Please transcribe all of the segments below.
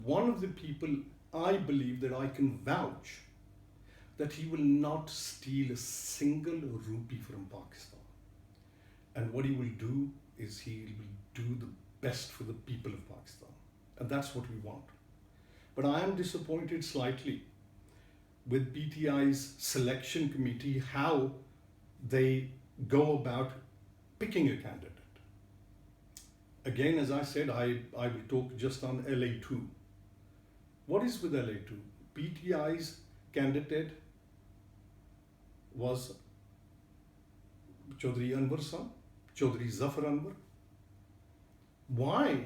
One of the people I believe that I can vouch that he will not steal a single rupee from Pakistan. And what he will do is he will do the best for the people of Pakistan. And that's what we want. But I am disappointed slightly with PTI's selection committee, how they go about picking a candidate. Again, as I said, I will talk just on LA-2. What is with LA-2? PTI's candidate was Chaudhry Anwar's son, Chaudhry Zafar Anwar. Why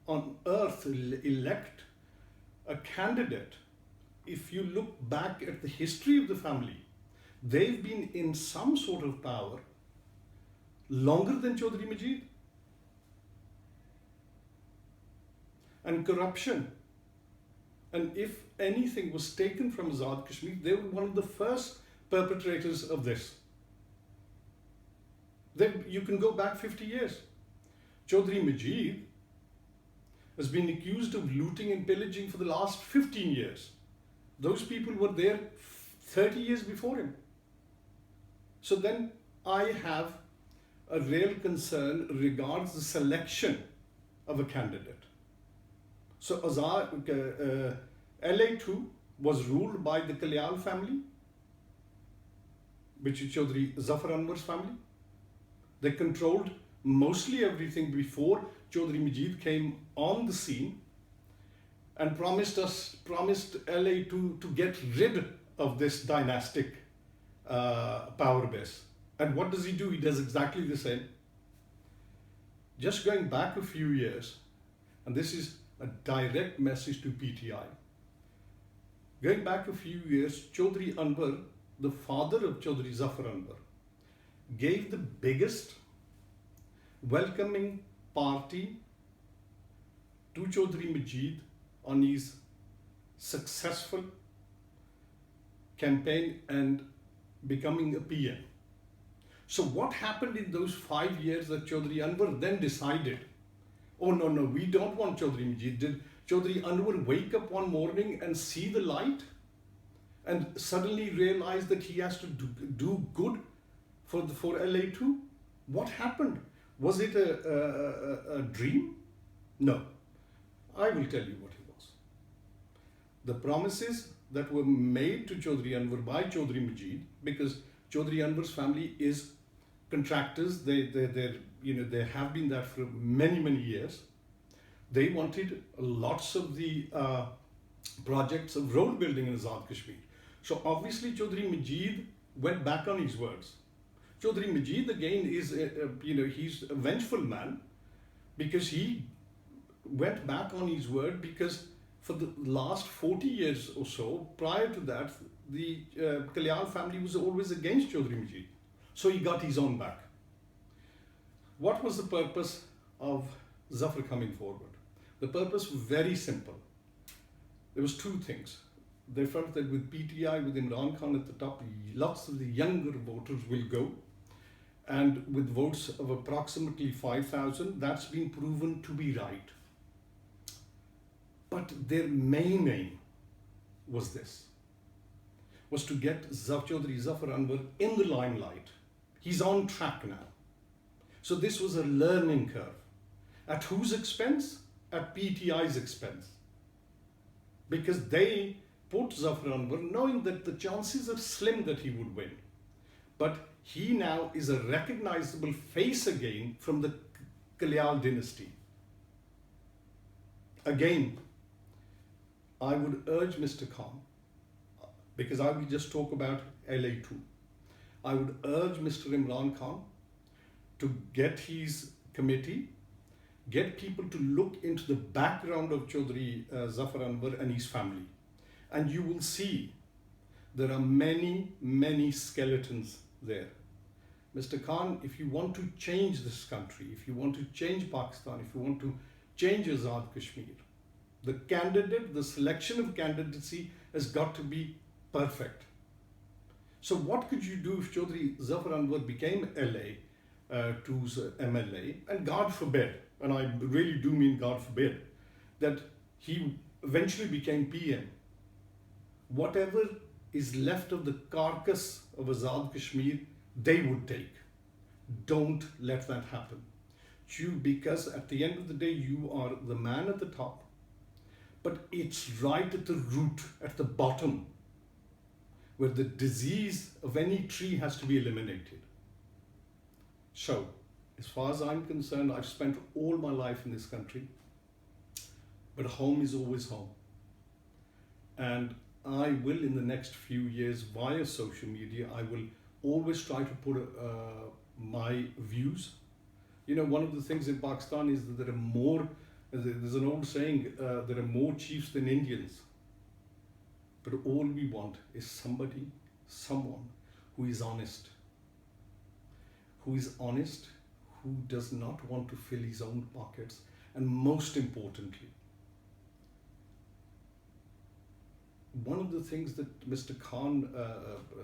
on earth elect a candidate? If you look back at the history of the family, they've been in some sort of power longer than Chaudhry Majid. And corruption. And if anything was taken from Azad Kashmir, they were one of the first perpetrators of this. Then you can go back 50 years. Chaudhry Majid has been accused of looting and pillaging for the last 15 years. Those people were there 30 years before him. So then I have a real concern regards the selection of a candidate. So LA-2 was ruled by the Kalyal family, which is Chaudhry Zafar Anwar's family. They controlled mostly everything before Chaudhry Majid came on the scene and promised LA-2 to get rid of this dynastic power base. And what does he do? He does exactly the same. Just going back a few years, and this is a direct message to PTI. Going back a few years, Chaudhry Anwar, the father of Chaudhry Zafar Anwar, gave the biggest welcoming party to Chaudhry Majid on his successful campaign and becoming a PM. So what happened in those 5 years that Chaudhry Anwar then decided, oh no, we don't want Chaudhry Majid. Did Chaudhry Anwar wake up one morning and see the light and suddenly realize that he has to do good for LA-2? What happened? Was it a dream? No. I will tell you what it was. The promises that were made to Chaudhry Anwar by Chaudhry Majid, because Chaudhry Anwar's family is contractors, they have been that for many years. They wanted lots of the projects of road building in Azad Kashmir. So obviously Chaudhry Majid went back on his words. Chaudhry Majid again is, he's a vengeful man, because he went back on his word, because for the last 40 years or so, prior to that, the Kalyal family was always against Chaudhry Majid. So he got his own back. What was the purpose of Zafar coming forward? The purpose was very simple. There was two things. They felt that with PTI, with Imran Khan at the top, lots of the younger voters will go. And with votes of approximately 5,000, that's been proven to be right. But their main aim was this, was to get Chaudhry Zafar Anwar in the limelight. He's on track now. So this was a learning curve. At whose expense? At PTI's expense. Because they put Zafar Anwar knowing that the chances are slim that he would win. But he now is a recognizable face again from the Kalyal dynasty. Again, I would urge Mr. Khan, because I will just talk about LA-2. I would urge Mr. Imran Khan to get his committee, get people to look into the background of Chaudhry Zafar Anwar and his family. And you will see there are many skeletons there. Mr. Khan, if you want to change this country, if you want to change Pakistan, if you want to change Azad Kashmir, the candidate, the selection of candidacy has got to be perfect. So what could you do if Chaudhry Zafar Anwar became LA-2's MLA, and God forbid, and I really do mean God forbid, that he eventually became PM, whatever is left of the carcass of Azad Kashmir, they would take. Don't let that happen. Because at the end of the day, you are the man at the top, but it's right at the root, at the bottom, where the disease of any tree has to be eliminated. So, as far as I'm concerned, I've spent all my life in this country, but home is always home. And I will, in the next few years, via social media, I will always try to put my views. You know, one of the things in Pakistan is that there are more, there's an old saying, there are more chiefs than Indians. But all we want is someone who is honest, who does not want to fill his own pockets, and most importantly, one of the things that Mr. Khan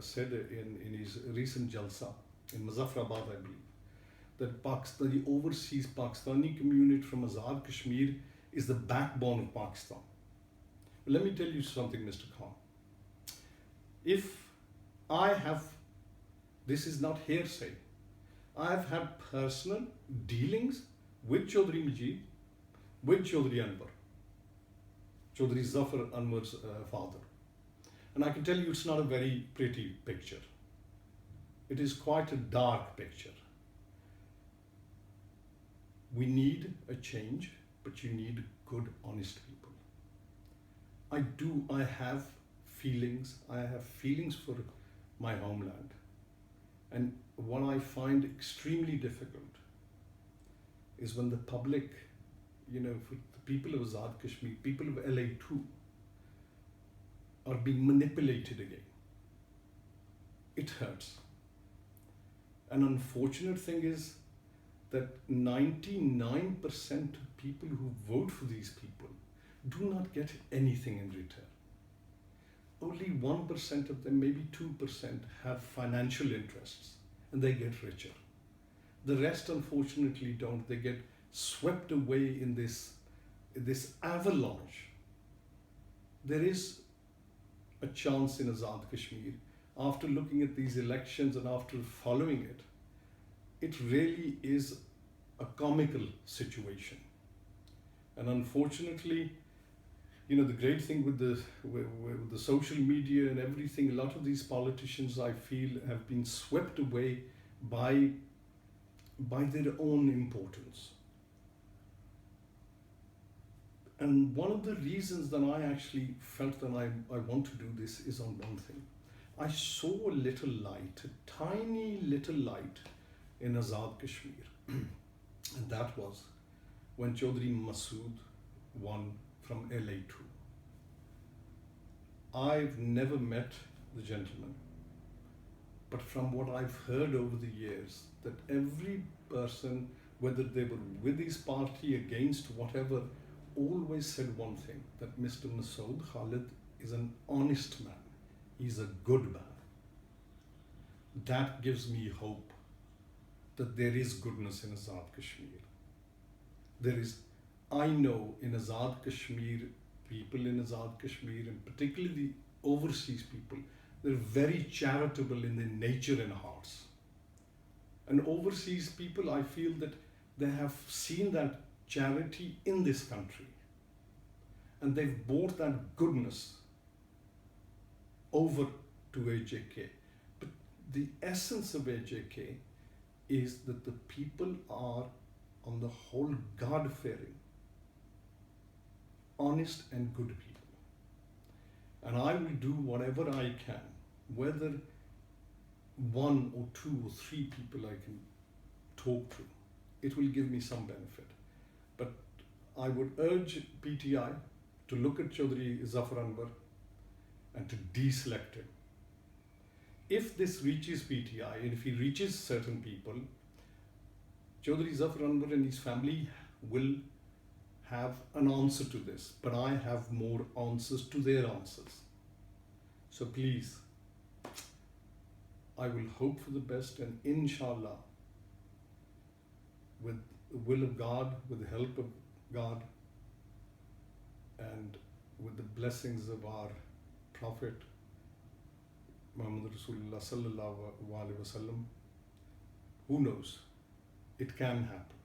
said in his recent Jalsa in Muzaffarabad, I believe, that Pakistan, the overseas Pakistani community from Azad Kashmir is the backbone of Pakistan. Let me tell you something, Mr. Khan. If I have, this is not hearsay, I have had personal dealings with Chaudhry Majid, with Chaudhry Anwar, Chaudhry Zafar Anwar's father. And I can tell you it's not a very pretty picture. It is quite a dark picture. We need a change, but you need good, honest people. I have feelings for my homeland. And what I find extremely difficult is when the public, you know, for the people of Azad Kashmir, people of LA-2, are being manipulated again. It hurts. An unfortunate thing is that 99% of people who vote for these people do not get anything in return. Only 1% of them, maybe 2%, have financial interests, and they get richer. The rest, unfortunately, don't. They get swept away in this avalanche. There is a chance in Azad Kashmir. After looking at these elections and after following it, it really is a comical situation. And unfortunately, you know, the great thing with the social media and everything, a lot of these politicians, I feel, have been swept away by their own importance. And one of the reasons that I actually felt that I want to do this is on one thing. I saw a little light, a tiny little light in Azad Kashmir. And that was when Chaudhry Masood won from LA-2. I've never met the gentleman, but from what I've heard over the years, that every person, whether they were with his party, against, whatever, always said one thing, that Mr. Masood Khalid is an honest man. He's a good man. That gives me hope that there is goodness in Azad Kashmir. There is, I know in Azad Kashmir, people in Azad Kashmir, and particularly the overseas people, they're very charitable in their nature and hearts. And overseas people, I feel that they have seen that charity in this country. And they've brought that goodness over to AJK. But the essence of AJK is that the people are, on the whole, God-fearing, honest and good people. And I will do whatever I can, whether one or two or three people I can talk to, it will give me some benefit. But I would urge PTI to look at Chaudhry Zafar Anwar and to deselect him. If this reaches PTI, and if he reaches certain people, Chaudhry Zafar Anwar and his family will have an answer to this, but I have more answers to their answers. So please, I will hope for the best, and inshallah, with the will of God, with the help of God, and blessings of our Prophet Muhammad Rasulullah sallallahu alaihi wasallam, who knows? It can happen.